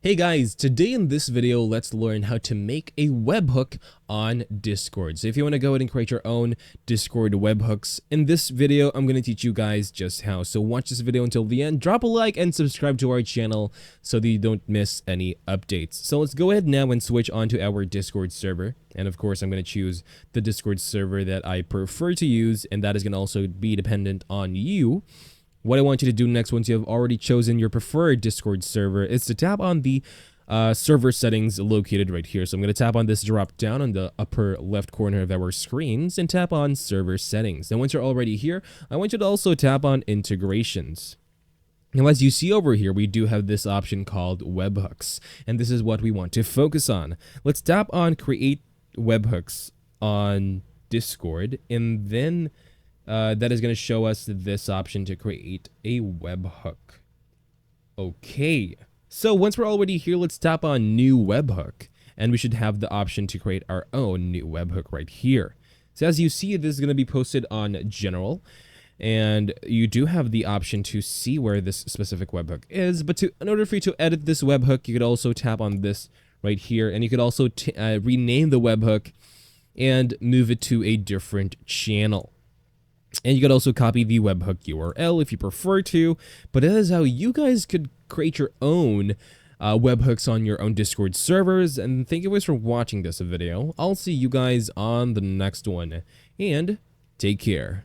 Hey guys, today in this video, let's learn how to make a webhook on Discord. So if you want to go ahead and create your own Discord webhooks, in this video, I'm going to teach you guys just how. So watch this video until the end, drop a like and subscribe to our channel so that you don't miss any updates. So let's go ahead now and switch on to our Discord server. And of course, I'm going to choose the Discord server that I prefer to use, and that is going to also be dependent on you. What I want you to do next, once you have already chosen your preferred Discord server, is to tap on the server settings located right here. So I'm going to tap on this drop down on the upper left corner of our screens and tap on server settings. And once you're already here, I want you to also tap on integrations. Now, as you see over here, we do have this option called webhooks, and this is what we want to focus on. Let's tap on create webhooks on Discord, and then that is going to show us this option to create a webhook. Okay, so once we're already here, let's tap on new webhook, and we should have the option to create our own new webhook right here. So as you see, this is going to be posted on general, and you do have the option to see where this specific webhook is, but in order for you to edit this webhook, you could also tap on this right here, and you could also rename the webhook and move it to a different channel. And you could also copy the webhook URL if you prefer to, but that is how you guys could create your own webhooks on your own Discord servers. And thank you guys for watching this video. I'll see you guys on the next one, and take care.